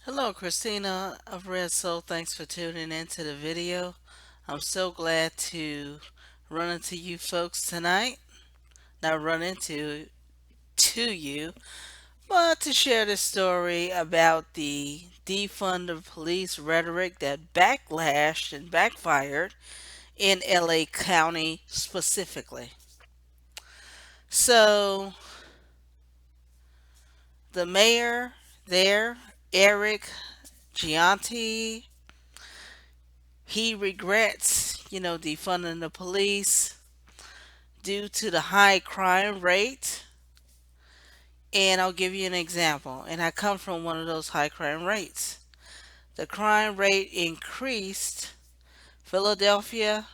Hello, Christina of Red Soul. Thanks for tuning into the video. I'm so glad to run into you folks tonight. Not run into to you, but to share the story about the defund of police rhetoric that backlashed and backfired in LA County specifically. So, the mayor there, Eric Gianti, he regrets, defunding the police due to the high crime rate. And I'll give you an example. And I come from one of those high crime rates. The crime rate increased Philadelphia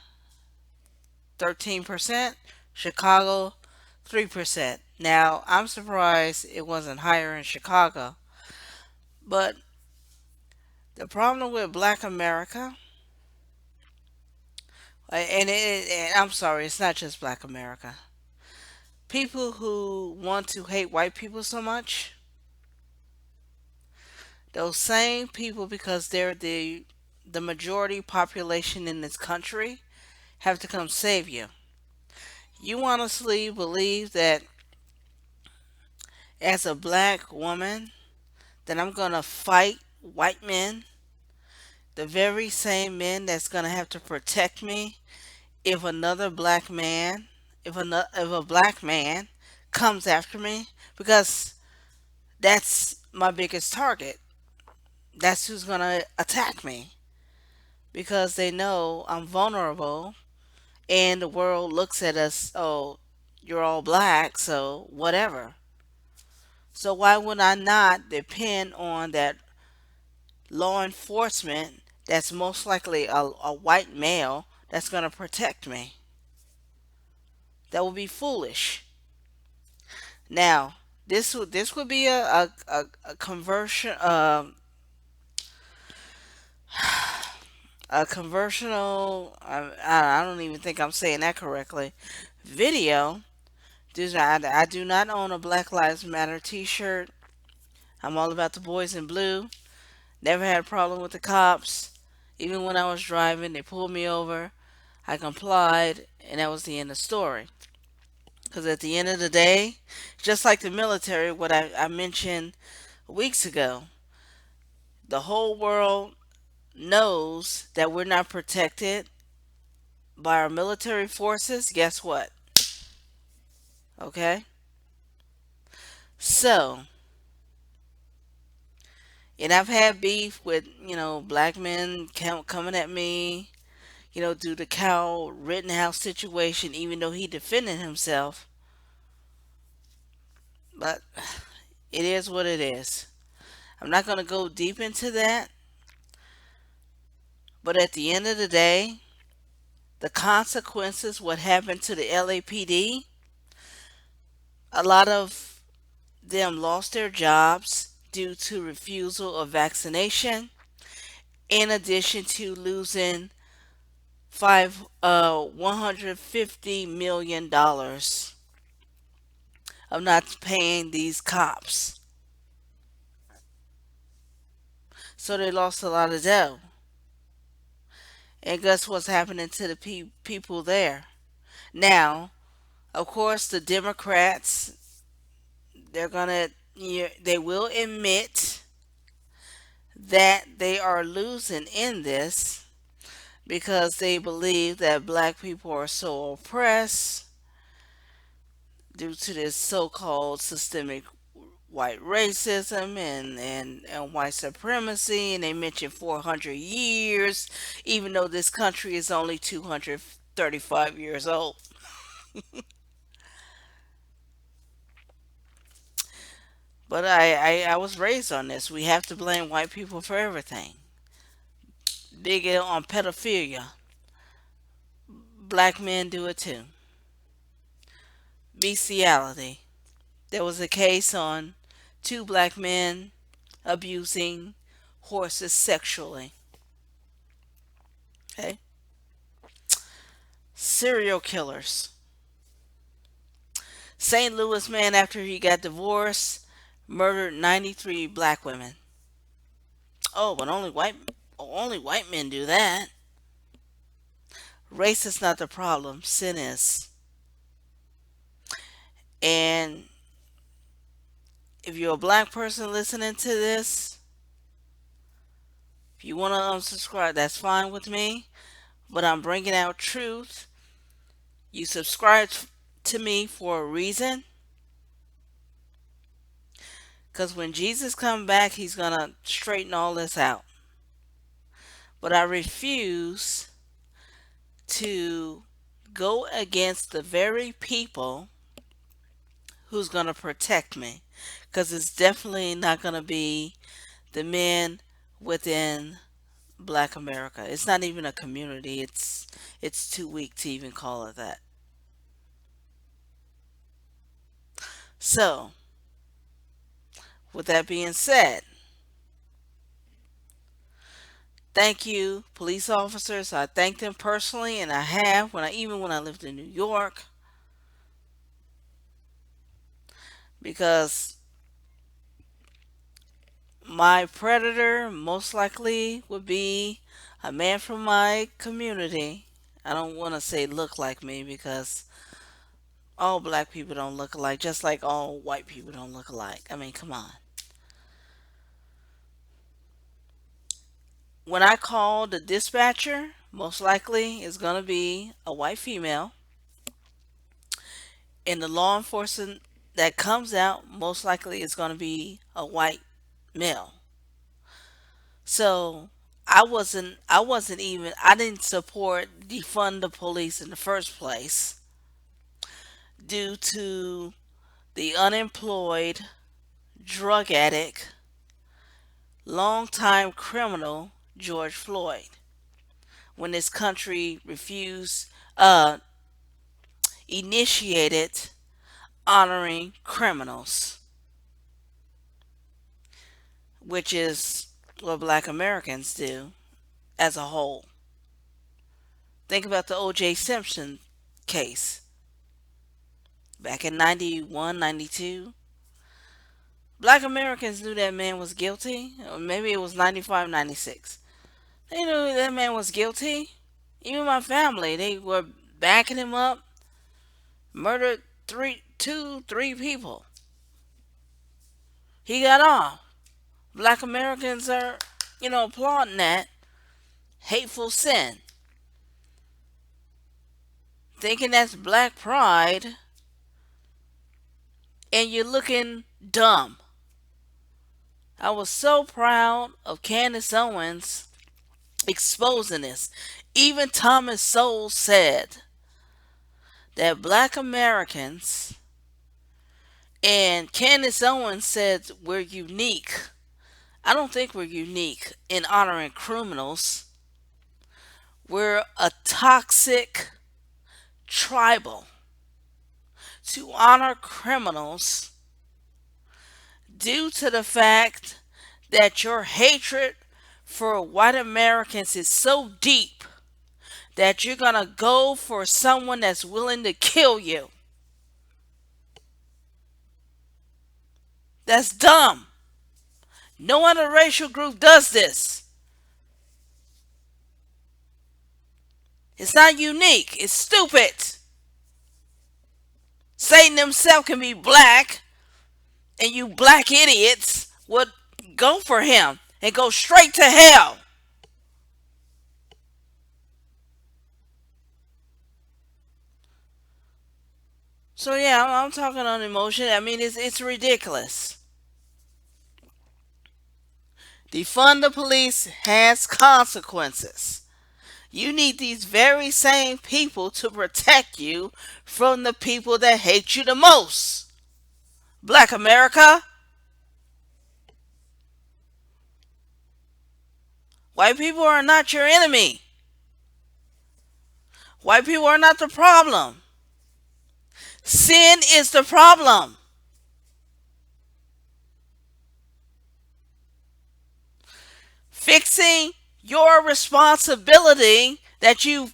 13%, Chicago 3%. Now, I'm surprised it wasn't higher in Chicago. But the problem with black America, and I'm sorry, it's not just black America. People who want to hate white people so much, those same people, because they're the majority population in this country, have to come save you. You honestly believe that as a black woman that I'm gonna fight white men, the very same men that's gonna have to protect me if another black man, if a black man comes after me, because that's my biggest target. That's who's gonna attack me because they know I'm vulnerable and the world looks at us, oh, you're all black, so whatever. So why would I not depend on that law enforcement that's most likely a white male that's going to protect me? That would be foolish. Now, this would be a conversion a conversional I don't even think I'm saying that correctly video. I do not own a Black Lives Matter t-shirt. I'm all about the boys in blue. Never had a problem with the cops. Even when I was driving, they pulled me over. I complied, and that was the end of the story. Because at the end of the day, just like the military, what I mentioned weeks ago, the whole world knows that we're not protected by our military forces. Guess what? Okay? So, and I've had beef with, black men coming at me, due to Kyle Rittenhouse situation, even though he defended himself. But it is what it is. I'm not going to go deep into that. But at the end of the day, the consequences, what happened to the LAPD, a lot of them lost their jobs due to refusal of vaccination, in addition to losing 150 million dollars of not paying these cops. So they lost a lot of dough. And guess what's happening to the people there? Now, of course, the Democrats, they're gonna, they will admit that they are losing in this because they believe that black people are so oppressed due to this so-called systemic white racism and white supremacy, and they mention 400 years, even though this country is only 235 years old. But I was raised on this. We have to blame white people for everything. Big on pedophilia. Black men do it too. Bestiality. There was a case on two black men abusing horses sexually. Okay. Serial killers. St. Louis man, after he got divorced, murdered 93 black women. Oh, but only white men do that. Race is not the problem. Sin is. And if you're a black person listening to this, if you want to unsubscribe, that's fine with me. But I'm bringing out truth. You subscribe to me for a reason. Because when Jesus comes back, he's going to straighten all this out. But I refuse to go against the very people who's going to protect me. Because it's definitely not going to be the men within Black America. It's not even a community. It's too weak to even call it that. So, with that being said, thank you, police officers. I thank them personally, and I have when I lived in New York, because my predator most likely would be a man from my community. I don't want to say look like me because all black people don't look alike, just like all white people don't look alike. I mean, come on. When I call the dispatcher, most likely it's going to be a white female, and the law enforcement that comes out most likely is going to be a white male. So I didn't support defund the police in the first place due to the unemployed, drug addict, longtime criminal George Floyd. When this country refused, initiated honoring criminals, which is what black Americans do as a whole. Think about the O.J. Simpson case back in 91, 92. Black Americans knew that man was guilty. Or maybe it was 95, 96. They knew that man was guilty. Even my family, they were backing him up. Murdered three people. He got off. Black Americans are, applauding that hateful sin, thinking that's black pride, and you're looking dumb. I was so proud of Candace Owens exposing this. Even Thomas Sowell said that black Americans, and Candace Owens said we're unique. I don't think we're unique in honoring criminals. We're a toxic tribal to honor criminals due to the fact that your hatred for white Americans is so deep that you're going to go for someone that's willing to kill you. That's dumb. No other racial group does this. It's not unique. It's stupid. Satan himself can be black, and you black idiots would go for him and go straight to hell. So yeah, I'm talking on emotion. I mean, it's ridiculous. Defund the police has consequences. You need these very same people to protect you from the people that hate you the most. Black America, white people are not your enemy. White people are not the problem. Sin is the problem. Fixing your responsibility that you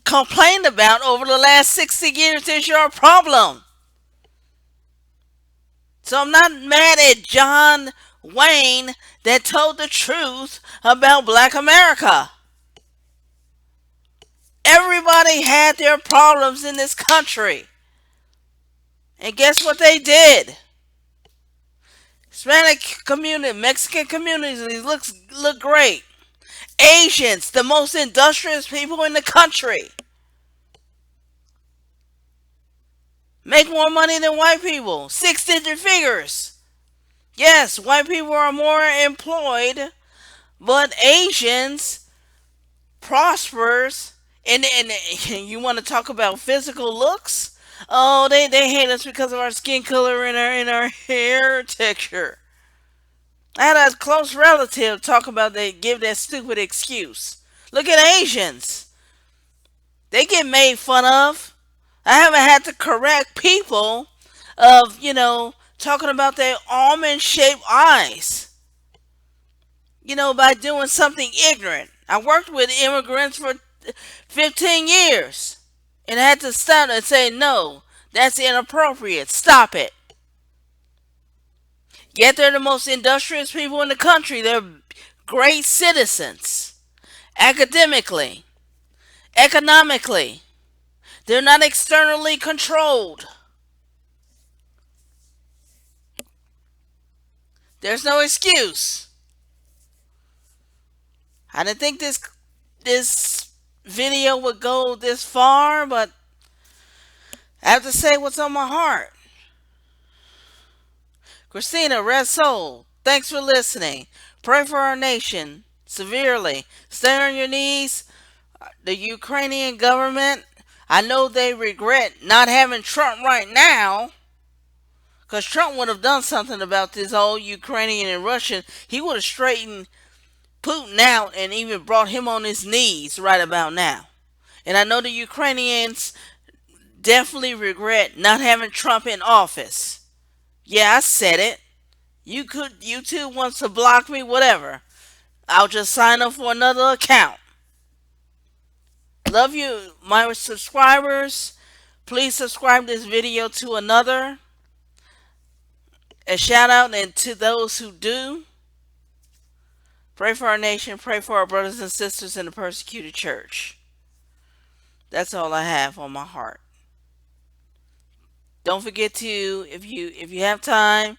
complained about over the last 60 years is your problem. So I'm not mad at John Wayne that told the truth about black America. Everybody had their problems in this country. And guess what they did? Hispanic community, Mexican communities look great. Asians, the most industrious people in the country, make more money than white people. Six-digit figures. Yes, white people are more employed, but Asians prospers. And you want to talk about physical looks? Oh, they hate us because of our skin color and our hair texture. I had a close relative talk about they give that stupid excuse. Look at Asians. They get made fun of. I haven't had to correct people of, talking about their almond shaped eyes, by doing something ignorant. I worked with immigrants for 15 years and had to stop and say, no, that's inappropriate. Stop it. Yet they're the most industrious people in the country. They're great citizens. Academically, economically, they're not externally controlled. There's no excuse. I didn't think this video would go this far, but I have to say what's on my heart. Christina, Red Soul, thanks for listening. Pray for our nation severely. Stay on your knees. The Ukrainian government, I know they regret not having Trump right now, because Trump would have done something about this whole Ukrainian and Russian. He would have straightened Putin out and even brought him on his knees right about now. And I know the Ukrainians definitely regret not having Trump in office. Yeah, I said it. YouTube wants to block me, whatever. I'll just sign up for another account. Love you, my subscribers. Please subscribe this video to another. A shout out and to those who do. Pray for our nation. Pray for our brothers and sisters in the persecuted church. That's all I have on my heart. Don't forget to, if you have time,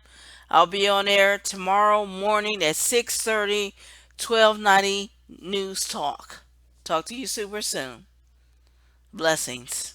I'll be on air tomorrow morning at 6:30, 1290 News Talk. Talk to you super soon. Blessings.